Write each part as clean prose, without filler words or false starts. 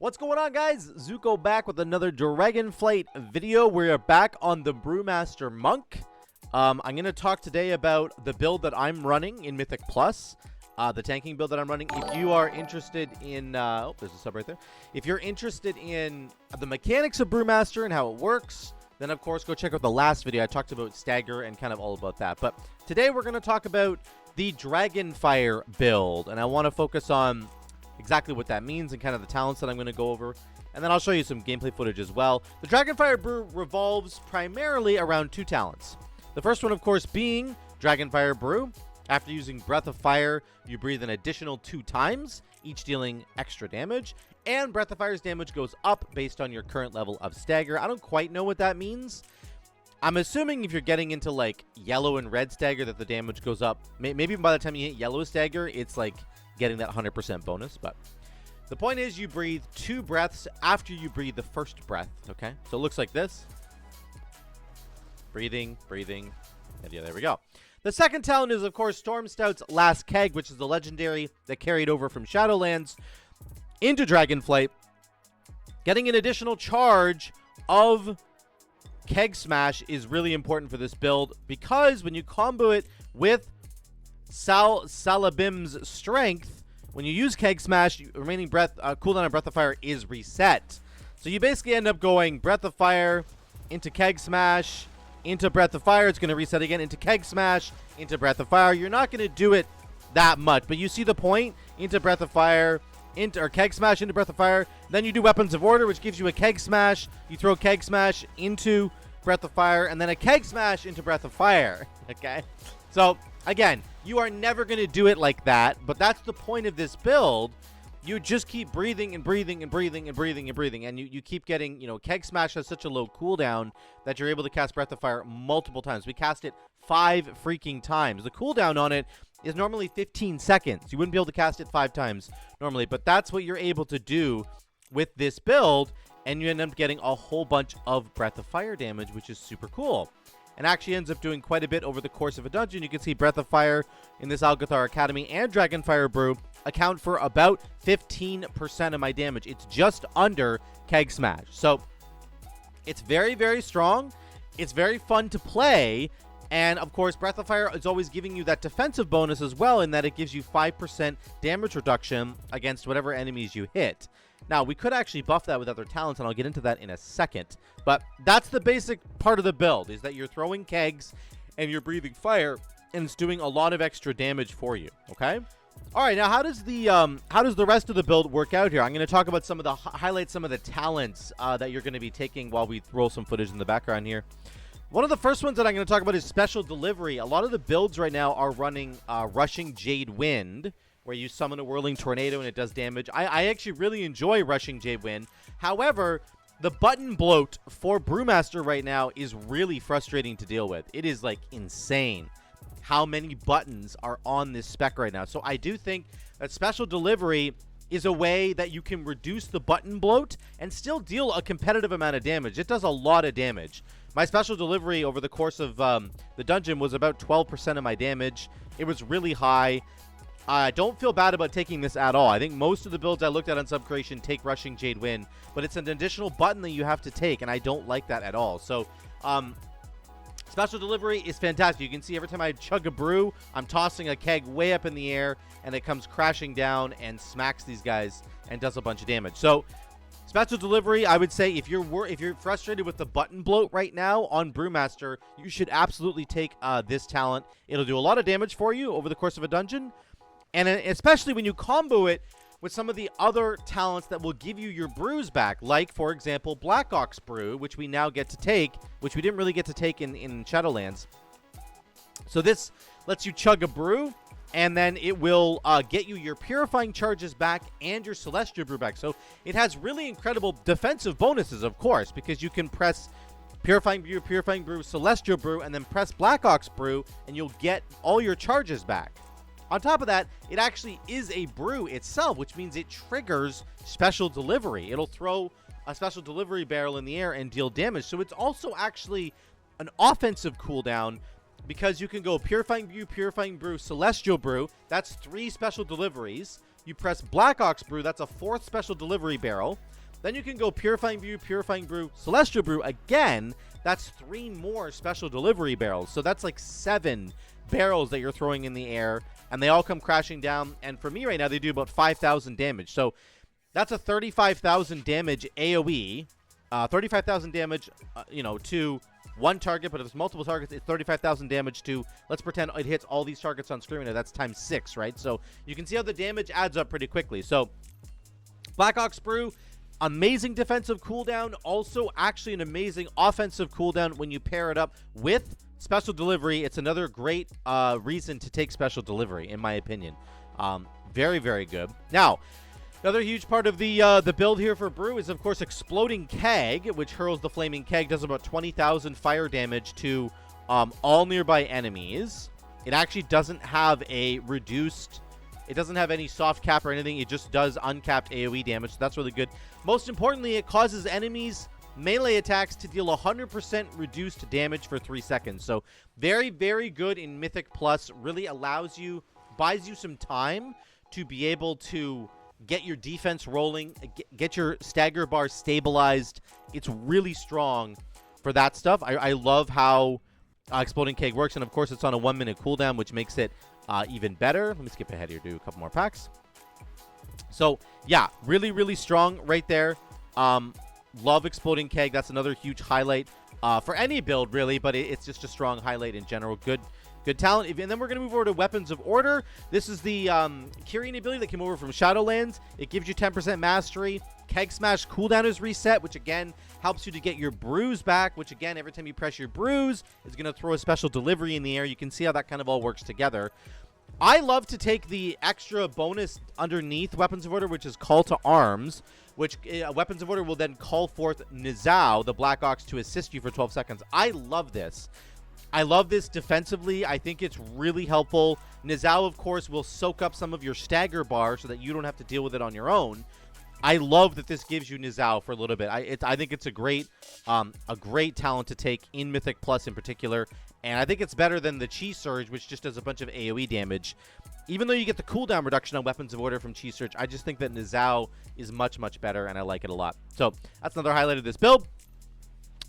What's going on, guys? Zuko back with another Dragonflight video. We're back on the Brewmaster Monk. I'm going to talk today about the build that I'm running in Mythic Plus, the tanking build that I'm running. If you are interested in, oh, there's a sub right there. If you're interested in the mechanics of Brewmaster and how it works, then of course go check out the last video. I talked about Stagger and kind of all about that. But today we're going to talk about the Dragonfire build, and I want to focus on exactly what that means and kind of the talents that I'm going to go over. And then I'll show you some gameplay footage as well. The Dragonfire brew revolves primarily around two talents. The first one, of course, being Dragonfire brew. After using Breath of Fire, you breathe an additional 2 times, each dealing extra damage. And Breath of Fire's damage goes up based on your current level of Stagger. I don't quite know what that means. I'm assuming if you're getting into like yellow and red Stagger that the damage goes up. Maybe by the time you hit yellow Stagger, it's like getting that 100% bonus. But the point is you breathe 2 breaths after you breathe the first breath. Okay, so it looks like this. Breathing, breathing, and yeah, there we go. The second talent is, of course, Storm Stout's Last Keg, which is the legendary that carried over from Shadowlands into Dragonflight. Getting an additional charge of Keg Smash is really important for this build because when you combo it with Salabim's Strength, when you use Keg Smash, remaining breath cooldown on Breath of Fire is reset. So you basically end up going Breath of Fire into Keg Smash into Breath of Fire. It's going to reset again into Keg Smash into Breath of Fire. You're not going to do it that much, but you see the point. Into Breath of Fire, into or Keg Smash into Breath of Fire. Then you do Weapons of Order, which gives you a Keg Smash. You throw Keg Smash into Breath of Fire, and then a Keg Smash into Breath of Fire. Okay, so again, you are never going to do it like that, but that's the point of this build. You just keep breathing and breathing and breathing and breathing and breathing, and you keep getting, you know, Keg Smash has such a low cooldown that you're able to cast Breath of Fire multiple times. We cast it 5 freaking times. The cooldown on it is normally 15 seconds. You wouldn't be able to cast it 5 times normally, but that's what you're able to do with this build, and you end up getting a whole bunch of Breath of Fire damage, which is super cool. And actually ends up doing quite a bit over the course of a dungeon. You can see Breath of Fire in this Algathar Academy and Dragonfire Brew account for about 15% of my damage. It's just under Keg Smash. So it's very, very strong. It's very fun to play. And of course, Breath of Fire is always giving you that defensive bonus as well, in that it gives you 5% damage reduction against whatever enemies you hit. Now, we could actually buff that with other talents, and I'll get into that in a second. But that's the basic part of the build, is that you're throwing kegs and you're breathing fire, and it's doing a lot of extra damage for you, okay? All right, now how does the rest of the build work out here? I'm going to talk about some of the highlight some of the talents that you're going to be taking while we roll some footage in the background here. One of the first ones that I'm going to talk about is Special Delivery. A lot of the builds right now are running Rushing Jade Wind, where you summon a Whirling Tornado and it does damage. I actually really enjoy Rushing Jade Wind. However, the button bloat for Brewmaster right now is really frustrating to deal with. It is like insane how many buttons are on this spec right now. So I do think that Special Delivery is a way that you can reduce the button bloat and still deal a competitive amount of damage. It does a lot of damage. My Special Delivery over the course of the dungeon was about 12% of my damage. It was really high. I don't feel bad about taking this at all. I think most of the builds I looked at on Subcreation take Rushing Jade Wind, but it's an additional button that you have to take, and I don't like that at all. So, Special Delivery is fantastic. You can see every time I chug a brew, I'm tossing a keg way up in the air, and it comes crashing down and smacks these guys and does a bunch of damage. So, Special Delivery, I would say if you're frustrated with the button bloat right now on Brewmaster, you should absolutely take this talent. It'll do a lot of damage for you over the course of a dungeon. And especially when you combo it with some of the other talents that will give you your brews back, like, for example, Black Ox Brew, which we now get to take, which we didn't really get to take in Shadowlands. So this lets you chug a brew, and then it will get you your Purifying Charges back and your Celestial Brew back. So it has really incredible defensive bonuses, of course, because you can press Purifying Brew, Celestial Brew, and then press Black Ox Brew, and you'll get all your charges back. On top of that, it actually is a brew itself, which means it triggers Special Delivery. It'll throw a Special Delivery barrel in the air and deal damage. So it's also actually an offensive cooldown because you can go Purifying Brew, Celestial Brew. That's 3 Special Deliveries. you press Black Ox Brew. That's a 4th special delivery barrel. Then you can go Purifying Brew, Celestial Brew. Again, that's 3 more special delivery barrels. So that's like 7 barrels that you're throwing in the air, and they all come crashing down. And for me right now, they do about 5,000 damage. So that's a 35,000 damage AoE. 35,000 damage, to one target, but if it's multiple targets, it's 35,000 damage to, let's pretend it hits all these targets on screen, and that's times 6, right? So you can see how the damage adds up pretty quickly. So Black Ox Brew, amazing defensive cooldown, also actually an amazing offensive cooldown when you pair it up with special delivery. It's another great reason to take special delivery, in my opinion. Very, very good. Now, another huge part of the build here for Brew is, of course, Exploding Keg, which hurls the Flaming Keg, does about 20,000 fire damage to all nearby enemies. It actually doesn't have a reduced... It doesn't have any soft cap or anything. It just does uncapped AoE damage, so that's really good. Most importantly, it causes enemies' melee attacks to deal 100% reduced damage for 3 seconds. So very, very good in Mythic Plus. Really buys you some time to be able to get your defense rolling, get your stagger bar stabilized. It's really strong for that stuff. I love how Exploding Keg works, and of course it's on a 1-minute cooldown, which makes it even better. Let me skip ahead here, do a couple more packs. So yeah, really, really strong right there. Love Exploding Keg. That's another huge highlight for any build, really, but it's just a strong highlight in general. Good talent. And then we're going to move over to Weapons of Order. This is the Kyrian ability that came over from Shadowlands. It gives you 10% mastery. Keg Smash cooldown is reset, which again helps you to get your brews back, which again, every time you press your brews, is going to throw a special delivery in the air. You can see how that kind of all works together. I love to take the extra bonus underneath Weapons of Order, which is Call to Arms, which Weapons of Order will then call forth Nizao, the Black Ox, to assist you for 12 seconds. I love this. I love this defensively. I think it's really helpful. Nizao, of course, will soak up some of your stagger bar so that you don't have to deal with it on your own. I love that this gives you Nizao for a little bit. I think it's a great talent to take in Mythic Plus in particular. And I think it's better than the Chi Surge, which just does a bunch of AoE damage. Even though you get the cooldown reduction on Weapons of Order from Chi Surge, I just think that Nizao is much, much better, and I like it a lot. So that's another highlight of this build.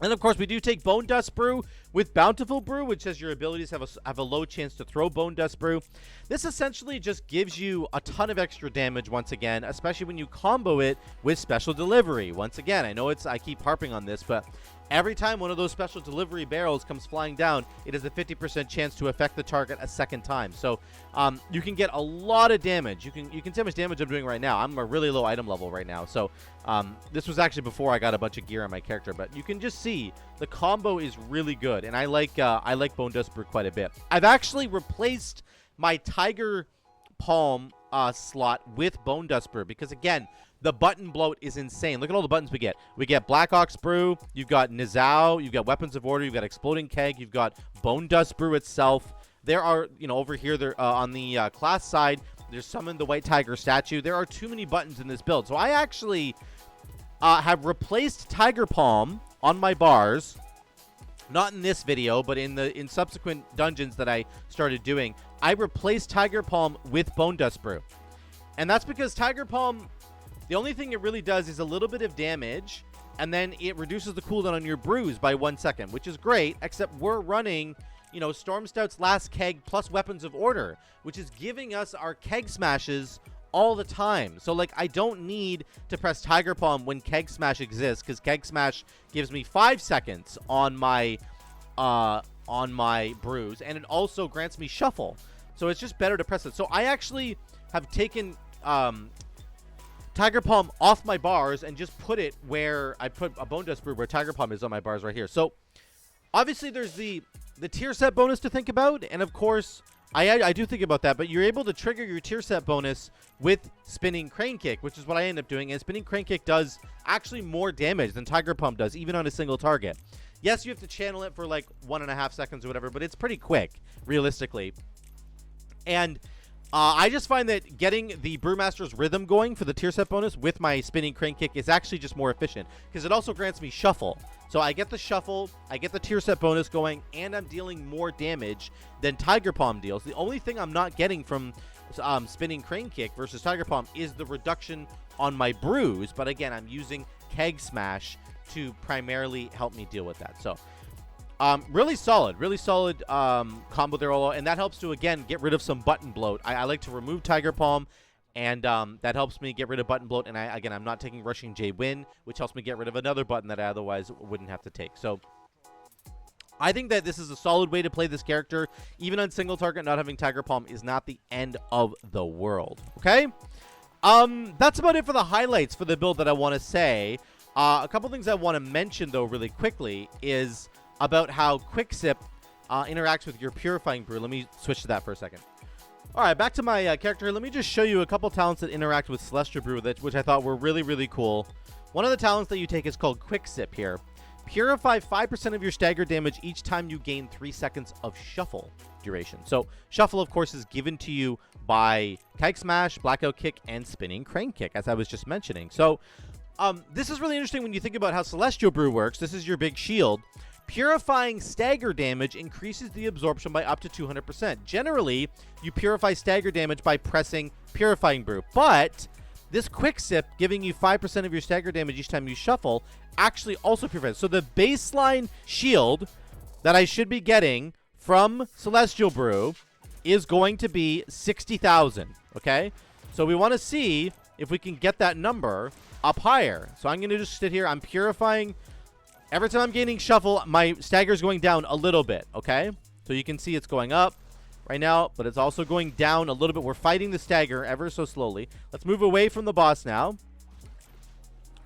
And, of course, we do take Bone Dust Brew with Bountiful Brew, which says your abilities have a low chance to throw Bone Dust Brew. This essentially just gives you a ton of extra damage once again, especially when you combo it with Special Delivery. Once again, I know I keep harping on this, but every time one of those Special Delivery barrels comes flying down, it has a 50% chance to affect the target a second time. So you can get a lot of damage. You can see how much damage I'm doing right now. I'm a really low item level right now. So this was actually before I got a bunch of gear on my character, but you can just see the combo is really good, and I like Bone Dust Brew quite a bit. I've actually replaced my Tiger Palm slot with Bone Dust Brew because, again, the button bloat is insane. Look at all the buttons we get. We get Black Ox Brew, you've got Nizao, you've got Weapons of Order, you've got Exploding Keg, you've got Bone Dust Brew itself. There are, over here, there on the class side, there's Summon the White Tiger statue. There are too many buttons in this build. So I actually have replaced Tiger Palm on my bars, not in this video, but in subsequent dungeons that I started doing. I replaced Tiger Palm with Bone Dust Brew. And that's because Tiger Palm, the only thing it really does is a little bit of damage, and then it reduces the cooldown on your brews by 1 second, which is great, except we're running, Storm Stout's last keg plus Weapons of Order, which is giving us our keg smashes all the time. So, I don't need to press Tiger Palm when Keg Smash exists, because Keg Smash gives me 5 seconds on my brews, and it also grants me Shuffle. So it's just better to press it. So I actually have taken Tiger Palm off my bars and just put it where I put a Bone Dust Brew where Tiger Palm is on my bars right here. So obviously there's the tier set bonus to think about, and of course I do think about that, but you're able to trigger your tier set bonus with Spinning Crane Kick, which is what I end up doing, and Spinning Crane Kick does actually more damage than Tiger Palm does, even on a single target. Yes, you have to channel it for 1.5 seconds or whatever, but it's pretty quick, realistically. And I just find that getting the Brewmaster's Rhythm going for the tier set bonus with my Spinning Crane Kick is actually just more efficient, because it also grants me Shuffle. So I get the Shuffle, I get the tier set bonus going, and I'm dealing more damage than Tiger Palm deals. The only thing I'm not getting from Spinning Crane Kick versus Tiger Palm is the reduction on my brews. But again, I'm using Keg Smash to primarily help me deal with that. So really solid combo there, Olo, and that helps to, again, get rid of some button bloat. I like to remove Tiger Palm, and that helps me get rid of button bloat. And again, I'm not taking Rushing J Win, which helps me get rid of another button that I otherwise wouldn't have to take. So I think that this is a solid way to play this character. Even on single target, not having Tiger Palm is not the end of the world. Okay? That's about it for the highlights for the build that I want to say. A couple things I want to mention, though, really quickly is about how Quick Sip interacts with your Purifying Brew. Let me switch to that for a second. All right, back to my character here. Let me just show you a couple talents that interact with Celestial Brew, which I thought were really, really cool. One of the talents that you take is called Quick Sip here. Purify 5% of your stagger damage each time you gain 3 seconds of shuffle duration. So shuffle, of course, is given to you by Keg Smash, Blackout Kick, and Spinning Crane Kick, as I was just mentioning. So this is really interesting when you think about how Celestial Brew works. This is your big shield. Purifying stagger damage increases the absorption by up to 200%. Generally, you purify stagger damage by pressing Purifying Brew, but this Quick Sip, giving you 5% of your stagger damage each time you shuffle, actually also purifies. So the baseline shield that I should be getting from Celestial Brew is going to be 60,000, okay? So we want to see if we can get that number up higher. So I'm going to just sit here. I'm purifying. Every time I'm gaining shuffle, my stagger is going down a little bit, okay? So you can see it's going up right now, but it's also going down a little bit. We're fighting the stagger ever so slowly. Let's move away from the boss now.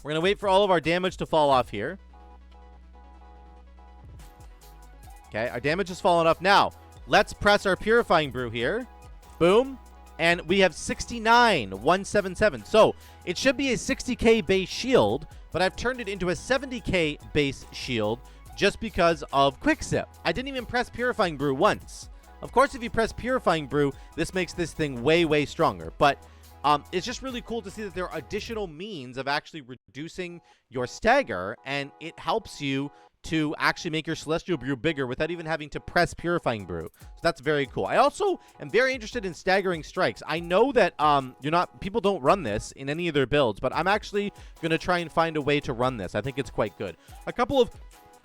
We're going to wait for all of our damage to fall off here. Okay, our damage has fallen off. Now, let's press our Purifying Brew here. Boom. And we have 69,177. So it should be a 60k base shield, but I've turned it into a 70k base shield just because of Quick Sip. I didn't even press Purifying Brew once. Of course, if you press Purifying Brew, this makes this thing way, way stronger. But it's just really cool to see that there are additional means of actually reducing your stagger, and it helps you to actually make your Celestial Brew bigger without even having to press Purifying Brew. So that's very cool. I also am very interested in staggering strikes. I know that people don't run this in any of their builds, but I'm actually going to try and find a way to run this. I think it's quite good. A couple of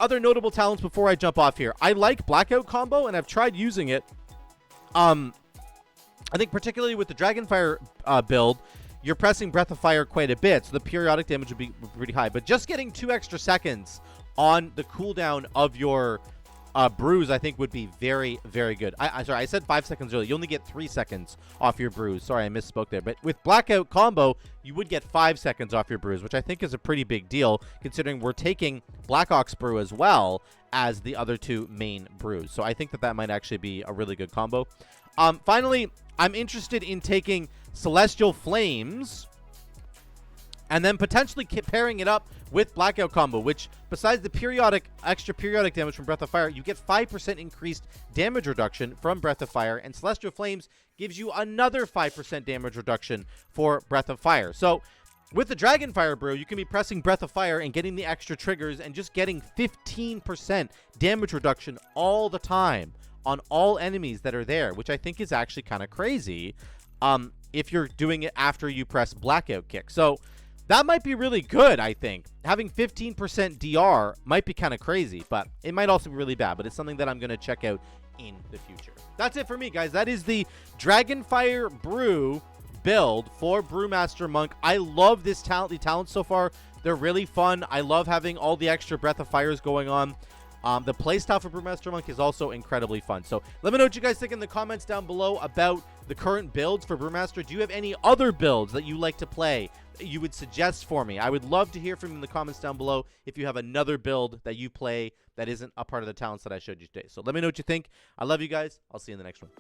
other notable talents before I jump off here. I like Blackout Combo, and I've tried using it. I think particularly with the Dragonfire build, you're pressing Breath of Fire quite a bit, so the periodic damage would be pretty high. But just getting 2 extra seconds on the cooldown of your brews, I think, would be very, very good. Sorry, I said 5 seconds earlier. You only get 3 seconds off your brews. Sorry, I misspoke there. But with Blackout Combo, you would get 5 seconds off your brews, which I think is a pretty big deal, considering we're taking Black Ox Brew as well as the other 2 main brews. So I think that that might actually be a really good combo. Finally, I'm interested in taking Celestial Flames and then potentially pairing it up with Blackout Combo, which, besides the extra periodic damage from Breath of Fire, you get 5% increased damage reduction from Breath of Fire, and Celestial Flames gives you another 5% damage reduction for Breath of Fire. So with the Dragonfire Brew, you can be pressing Breath of Fire and getting the extra triggers and just getting 15% damage reduction all the time on all enemies that are there, which I think is actually kind of crazy if you're doing it after you press Blackout Kick. So that might be really good, I think. Having 15% DR might be kind of crazy, but it might also be really bad. But it's something that I'm going to check out in the future. That's it for me, guys. That is the Dragonfire Brew build for Brewmaster Monk. I love this talent. The talents so far, they're really fun. I love having all the extra Breath of Fires going on. The playstyle for Brewmaster Monk is also incredibly fun. So let me know what you guys think in the comments down below about the current builds for Brewmaster. Do you have any other builds that you like to play that you would suggest for me? I would love to hear from you in the comments down below if you have another build that you play that isn't a part of the talents that I showed you today. So let me know what you think. I love you guys. I'll see you in the next one.